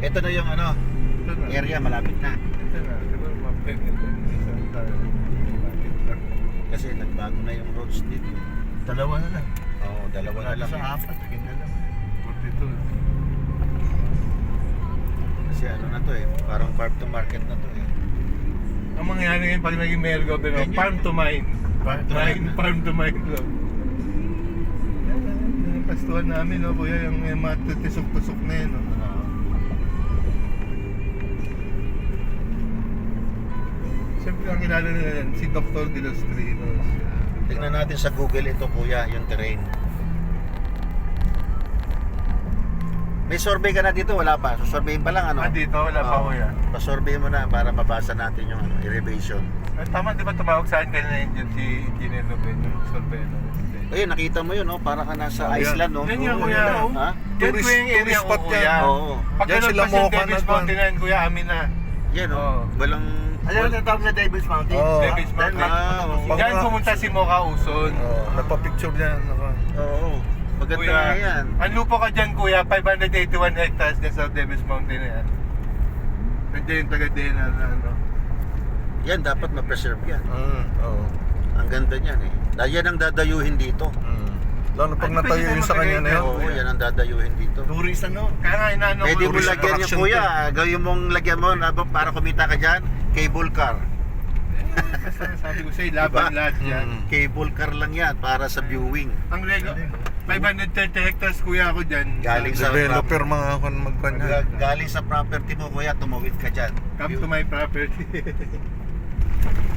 Ito na yung ano, Ito na. area malapit na. Ito na. Siguro mapaganda. Isang tayo. Malapit lang. Kasi nagbago na yung roads dito. Dalawa na lang. Oo, dalawa na lang. Sa apat, ganyan na lang. 42. Kasi ano na to eh, parang farm to market na to eh. Ang mangyayari ngayon pag naging mayor government, Ganyan. farm to mine. Farm to mine. Farm to mine lang. Yan ang pastuhan namin, no, kuya, yung mga tutisok-tusok na yun, no. Siyempre ang kilala nila yan, si Dr. De Los Trinos. Tignan natin sa Google ito kuya, yung terrain. May survey ka na dito, wala pa. So surveyin pa lang ano? Dito, wala pa, Oo. kuya. Pa-survey mo na para mabasa natin yung ano, elevation. Tama, di ba tumawag sa akin kanina yun si Engineer Ruben, yung surveyor. Ayun, nakita mo yun, no? Para ka nasa Iceland, no? Yan nga, Oo, kuya. yun, ha? Yan po yung area tourist ko, spot kuya. yan. Oo. Pag Diyan ganun sila pa si Mocha Davis na Mountain na yun, kuya, amin na. Yan, no? Oo. Walang... Alam mo na tawag na Devil's Mountain? Oo. Davis Mountain. oo. Diyan pumunta si Mocha Uson. Nagpa-picture yan. Oo. Maganda Kuya, nga yan. ang lupa ka dyan, kuya, 581 hectares dyan sa Davis Mountain na yan. Nandiyan yung taga-DNR na ano. Yan, dapat ma-preserve yan. Oo. Ang ganda niyan eh. Dahil yan ang dadayuhin dito. Lalo pag Ay, natayo pwede yung sa tayo kanya na yan. Oo, yan ang dadayuhin dito. Tourist ano? Kaya nga inaano ko. Pwede mo tourist lagyan yung attraction kuya. Gawin mong lagyan mo para kumita ka dyan. Cable car. Basta sabi ko sa'yo, laban Diba? lahat yan. Cable car lang yan para sa viewing. Ang rego, 530 hectares kuya ako dyan. Galing sa Developer mga kon magkanya. Galing sa property mo kuya, tumawid ka dyan. Come to my property.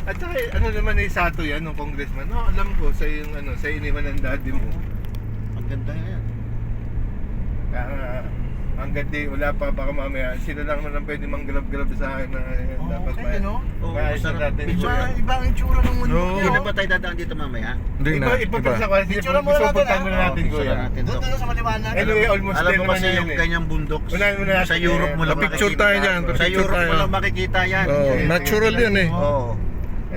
At saka ano naman ay sato yan ng congressman. No, alam ko sa yung ano, sa iniwan ng daddy mo. Ang ganda yan. Kaya hanggang di wala pa baka mamaya sila lang naman ang pwede manggrab-grab sa akin na dapat okay, no? Oo, maayos na sarap. natin. Picture. kuya. Ibang itsura ng mundo. No. Hindi na ba tayo dadaan dito mamaya? Hindi na. Iba sa kasi Picture mo natin, pupuntahan ah. muna natin Oo, kuya. picture natin to. Doon na sa maliwanag. Anyway, almost Alam there mo naman kasi yun yung eh. ganyang bundok Unahin muna natin sa Europe mo lang Picture makikita. tayo dyan, Sa picture Europe mo tayo. lang makikita yan. Oh, Yan. natural yan eh. Oo.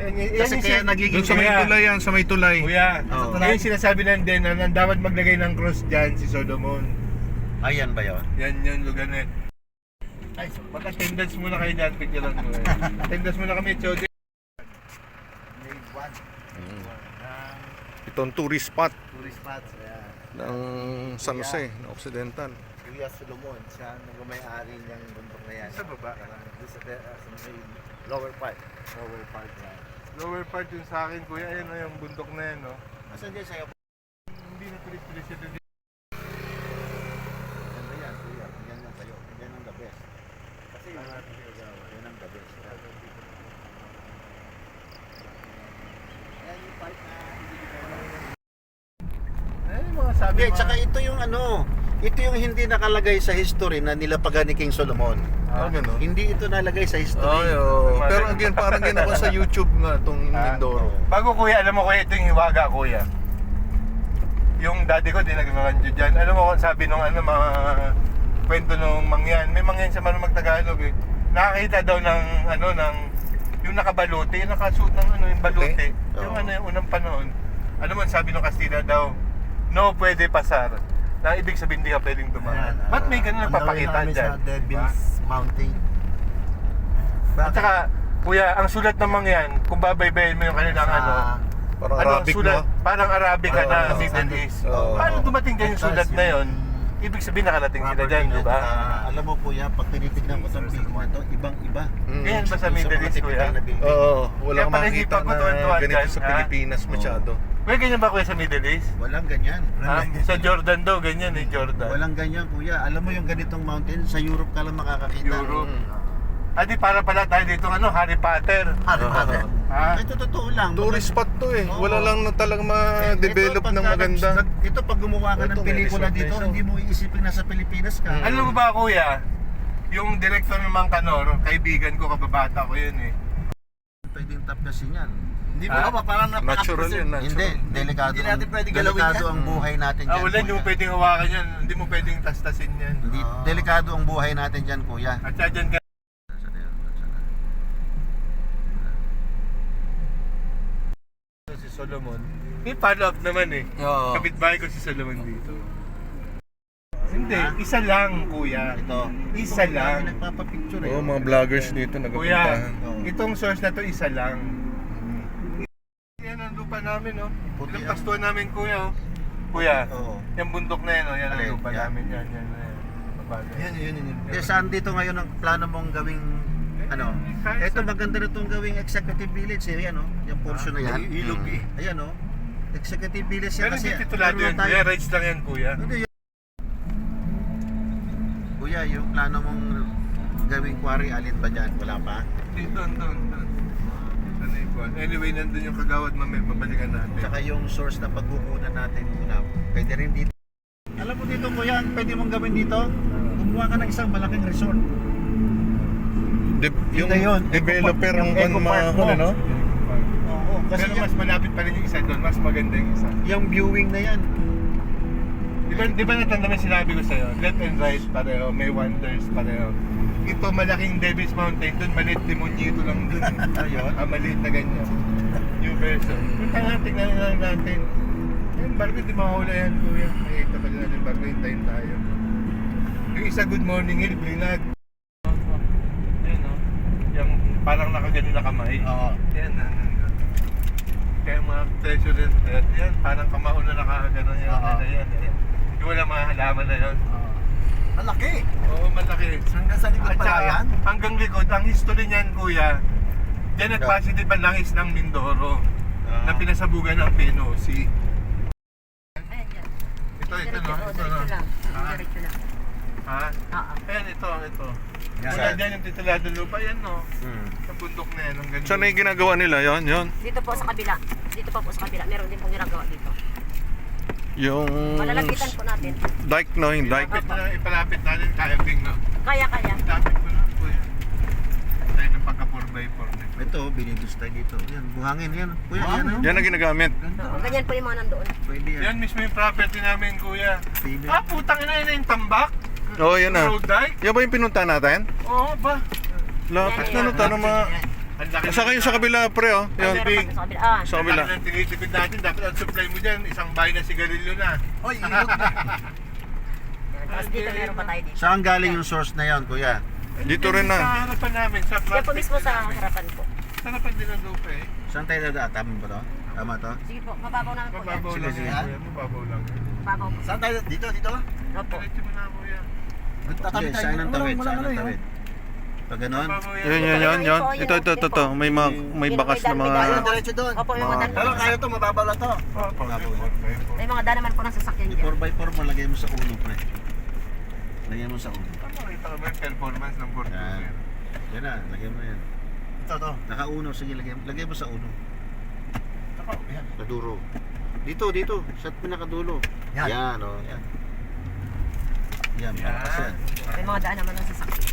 Kasi Yan kaya nagiging Doon sa may Kuya. tulay yan, sa may tulay. Kuya, Oo. yung sinasabi ng Dena na dapat maglagay ng cross dyan si Solomon. Ayan ba yun? Yan yung lugar na yun. Ay, mag-attendance muna kayo dyan, picturean mo eh. Attendance muna kami, Chode. Ito ang tourist spot Tourist spots. Ayan. ng San Jose, na Occidental. Kuya Solomon, siya ang nagmay-ari niyang bundok na yan. Sa baba. Doon sa may lower part. Lower part na. Lower part yung sa akin, kuya. Ayun na yung bundok na yan, no? Asan dyan sa'yo? Hindi na tulis-tulis ito. Ganda yan, kuya. Yan lang sa'yo. Yan ang the best. Kasi yan ang the best. Yan yung part na Ay, mga sabi hindi, tsaka ito yung ano, ito yung hindi nakalagay sa history na nilapagan ni King Solomon. Gano'n. Hindi ito nalagay sa history. Pero again, parang ginawa sa YouTube nga itong Mindoro. Bago kuya, alam mo kuya, ito yung hiwaga kuya. Yung daddy ko, di nag-ranjo dyan. Alam mo kung sabi nung ano, mga kwento nung mangyan. May mangyan sa marunong magtagalog eh. Nakakita daw ng ano, ng yung nakabalute, yung nakasuot ng ano, yung balute. Yung Oo. ano, yung unang panahon. Ano man sabi nung Kastila daw, no pwede pasar. Na ibig sabihin hindi ka pwedeng dumaan. Ba't may ganun nagpapakita dyan? Sa Devil's Mountain. At saka, kuya, ang sulat ng mangyan, kung babaybayin mo yung kanilang ano, Parang ano, Arabic sulat, mo. parang Arabic ka na Oo. Middle East. Oo. Paano dumating dyan yung sulat na yun? Ibig sabihin nakarating sila dyan, di ba? Alam mo po yan, pag tinitignan mo sa building na to, ibang-iba. Ganyan ba sa Middle East, kuya? na building. Oo, wala Kaya kang pala hindi makikita pa na gutuan-tuan ganito dyan, sa ha? Pilipinas masyado. Kuya, ganyan ba kuya sa Middle East? Walang ganyan. Ha? Sa Jordan daw, ganyan eh, Jordan. Walang ganyan kuya. Alam mo yung ganitong mountain, sa Europe ka lang makakakita. Europe. Adi para pala tayo dito ano, Harry Potter. Harry Potter. Ha? Ito totoo lang. Tourist spot to eh. Oo. Wala lang na talagang ma-develop Ito, ng maganda. Ito pag gumawa ka ng Ito, may pelikula resort na dito, isa. hindi mo iisipin nasa Pilipinas ka. Alam mo ba kuya, yung director ng Mangkanor, kaibigan ko, kababata ko yun eh. Pwedeng tapdasin yan. Hindi Ah? ba parang natural yun, Hindi, delikado. Hindi natin pwede galawin delikado yan. ang buhay natin dyan. Wala, hindi mo kuya. pwedeng hawakan yan, hindi mo pwedeng tastasin yan. Hindi, delikado ang buhay natin dyan, kuya. At siya dyan ka. Si Solomon, may follow up naman eh. Oo. Kapitbahay ko si Solomon dito. Hindi, Ha? isa lang, kuya. Ito. Isa Ito, lang. may nagpapapicture eh. Oo, mga vloggers dito Kuya, nagpupuntahan. Oo. itong source na to isa lang. Yan ang lupa namin, no? Puti Ilang ang- pastuan namin, kuya, oh. Kuya, Oo. yung bundok na yan, oh, yan ang Alin? lupa Yan. namin, yan. Babaga. Yun. Eh, saan dito ngayon ang plano mong gawing ano? Kahit Ito sa- maganda na itong gawing executive village eh. Yan oh. Yung portion na yan. ilog eh. Ayan oh. Executive village yan Pero kasi. hindi titulado meron yan, tayo- kuya. Rights lang yan, kuya. Hindi yun. Kuya, yung plano mong gawing quarry alin ba dyan? Wala pa? Doon. Ano yung kuwan? Anyway, nandun yung kagawad, mamaya babalikan natin. Saka yung source na pagkukunan natin muna. Pwede rin dito. Alam mo dito kuya, ang pwede mong gawin dito? Kumuha ka ng isang malaking resort. Yung Ito yun, developer yung ang eco park mo. ano? Oo, kasi Pero mas malapit pa rin yung isa doon, mas maganda yung isa. yung viewing na yan. Di ba natanda mo yung sinabi ko sa'yo? Left and right pareho, may wonders pareho. Ito malaking Devil's Mountain, doon maliit Demonito lang doon. Ayun. Maliit na ganyan. New version. Punta nga, tignan lang natin. Yung barko, di mahula yan, kuya. Makikita pa din natin barko, hintayin tayo. Yung isa, Good Morning Hill, Brinag. Yan, no? Yung parang nakagano na kamay. Oo. Yan, kaya mga treasure yan, parang kamao na nakagano yan. Oo. Yan. Yung wala mga halaman na yun. Malaki. Oo, malaki. Hanggang sa likod At pala saka, yan? hanggang likod, ang history niyan, kuya, yan at positive ang langis ng Mindoro na pinasabugan ng PNOC. Ayan dyan. Ito, no? Ito, no? Diretso lang. Ah. Diretso lang. Ha? Oo. Ayan, ito. Yan. Wala dyan yung titulado lupa, yan, no? Hmm. Sa bundok na yan, ang ganun. Saan na yung ginagawa nila? Yun. Dito po sa kabila. Dito pa po sa kabila. Meron din pong ginagawa dito. Yung Malalagitan po natin. dike, no? Yung dike. Ipalapit natin, kaya bing, no? Kaya. Lapit mo na, kuya. Tayo ng pagka 4x4 na. Ito, binidus tayo dito. Yan, buhangin yan. Kuya, yan oh. Yan ang ginagamit. Ganda. Oo, ganyan po yung mga nandoon. Pwede yan. Yan mismo yung property namin, kuya. Pwede. Putang ina yun yung tambak? Oo, yan na. Road dike? Yan ba yung pinunta natin? Oo ba? Lapit Yan, na tanong mga... Ang laki Saka yung sa kabila, pre, oh. Yan. Meron pa sa kabila. Ah. Sa kabila. Ang laki ng tinitipid natin, dapat ang supply mo dyan, isang bahay na sigarilyo na. Oy, ilog na. Yan. Tapos dito meron pa tayo dito. Saan galing yung source na yan, kuya? Dito rin na. Sa harapan namin, sa Yan po prospect mismo sa namin. harapan po. Sa harapan din ang lupa eh. Saan tayo dadaan? Tama ba to? Tama to? Sige po, mababaw namin po yan. Mababaw Sige, lang sige, yan, ha? kuya. Mababaw lang. Mababaw po. Saan tayo? Dito? Opo. Diretso mo na, kuya. Tatawid tayo. Saan ang tawid? Saan ang tawid? Pag ganon? Mababaw Yun. Ito. May bakas na mga... Ayun, diretso doon. Opo, yung mga daan po. Pero kaya to, mababaw lang to. Opo, May mga daan naman po ng sasakyan Yung dyan. 4x4 mo, lagay mo sa ulo, pre. Lagay mo sa ulo. Makita ka ba yung performance ng Fortuner? Yan na, lagay mo yan. Ito. Nakauno, sige, lagay mo sa uno. Yan. Sa duro. Dito. Sa pinakadulo. Yan, o. Yan. Yan, malakas yan. May mga daan naman ng sasakyan.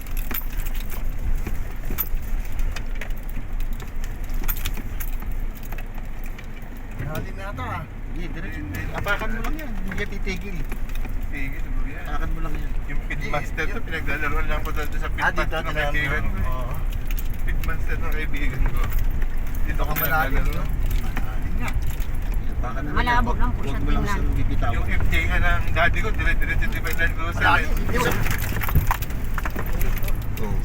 Halim na ata. Hindi, diretso. Apakan mo lang yan. Hindi ka titigil. Sige, kuya. Apakan mo lang yan. Yung pitmaster to, pinaglalaroan lang ko doon sa pitmaster ng kaibigan ko. Oo. Pitmaster ng kaibigan ko. Dito ko malalim, pinaglalaro. nga. Apakan na Malabo lang po siya Huwag mo lang tingnan. siyang Yung bibitawan. FJ nga ng daddy ko, dire-diretso di ba yung Land Cruiser? Malalim. eh. Hindi mo. Oo.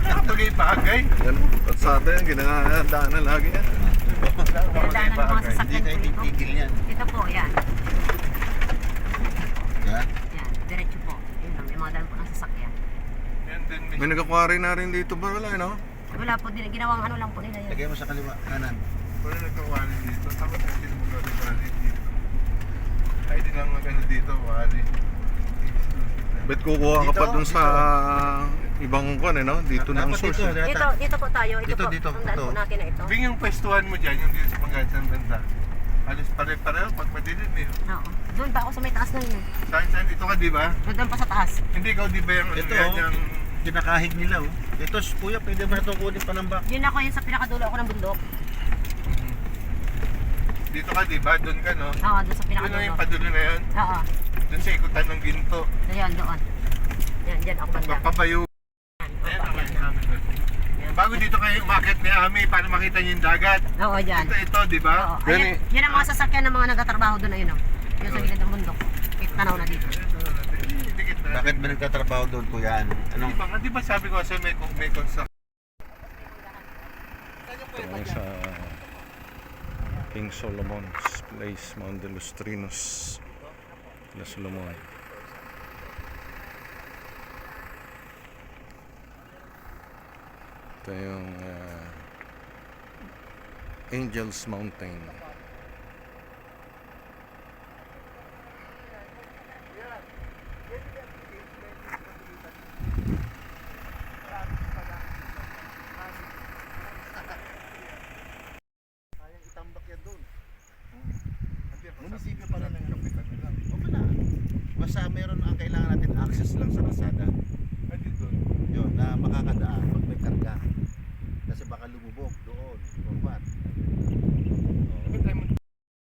Nakapagay-bagay. Yan, patsada yan. Ginadaanan lagi yan. May daan ng mga Nakapagay-bagay. Hindi sasakyan kayo po dito. titigil yan. Dito po, yan. Ha? Yan, diretso po. Yun lang, may mga daan po ng sasakyan. Yan din, May nagkakwari na rin dito ba? Wala, no? Wala po din, ginawang ano lang po nila yan. Lagay mo sa kaliwa, kanan. wala nagkawali dito. Tapos kasi mo gawali dito. Ay, di lang mag-ano dito, wali. Bet kukuha ka pa Dito, dun sa ibang kwan, no? Dito na ang Dapat source. dito, eh. Dito po tayo. Ito Dito, po, dito, ang daan ito. po natin na ito. Bing yung pwestuhan mo dyan, yung dito sa Pangasinan banda. Alis pare-pareho pag madilim eh. Oo. Doon pa ako sa may taas na yun. Saan, ito ka di ba? Doon pa sa taas. Hindi ikaw di ba yung ano Ito, yan, oh. yung... Kinakahig nila, oh. Ito, kuya, pwede mo na itong kunin pa ng back. Yun ako yun sa pinakadulo ako ng bundok. Dito ka di ba? Doon ka no? Oo, doon sa Doon na yung pinakadulo. padulo na yun. Oo. Doon sa ikutan ng ginto. Ayan, doon. Yan, dyan ako banda. Papayo. Yan, Ayan, opo, okay, yan. namin doon. Yan. Bago dito kayo umakit ni Ami para makita niyo yung dagat. Oo, dyan. Ito, di ba? Oo. Ayan, yan ang mga sasakyan ng mga nagtatrabaho doon, ayun o. Yung sa gilid ng bundok. Tanaw na dito. Dikit na. Bakit ba nagtatrabaho doon kuya? Ano? Di ba sabi ko kasi may construction. Ito lang sa King Solomon's Place, Mount de los Trinos, La Solomon. Ito yung Angels Mountain. Kayang itambak yan doon. Munisipyo pala ng kapitan nila. Okay na. Basta meron ang kailangan natin access lang sa kalsada. Yun, na makakadaan pag may karga. Kasi baka lumubog doon. Or what?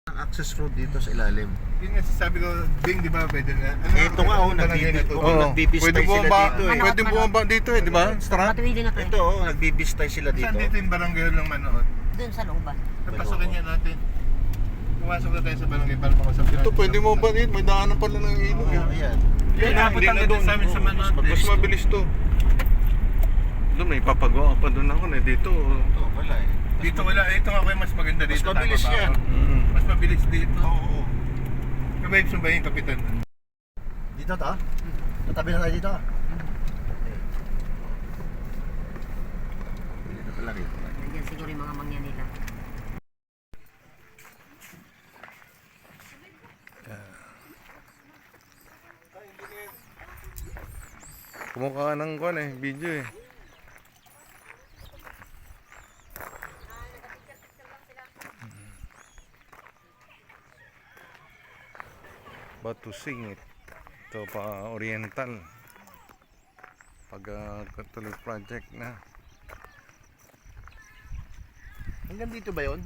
Ang access road dito sa ilalim. Yun nga sabi ko, Bing, di ba pwede na? Ito nga oh, nagbibistay sila dito eh. Pwede bumaba dito eh, di ba? Matuwili na to eh. Ito oh, nagbibistay sila dito. Saan dito yung barangay ng Manood? Doon sa looban. Napasokin niya natin. Pumasok na tayo sa barangay para makasap natin. Ito pwede mo ba dito? May daanan pala ng ilog Oh, eh. ayan. Yan, napunta na doon sa amin sa Manood. Mas mabilis to. Doon may papagawa pa doon ako na dito. Ito, wala eh. Dito wala, ito nga yung mas maganda Mas dito. mabilis tama ba yan. ako? Mas mabilis dito. Oo. Kabayip ba yung kapitan? Dito to? Tatabi na tayo dito. Dito pala rito. Nandiyan siguro yung mga mangyan nila. Kumukha ng kuwan eh, video eh. Batu Singit. Ito pa Oriental. Pag Catholic project na. Hanggang dito ba yun?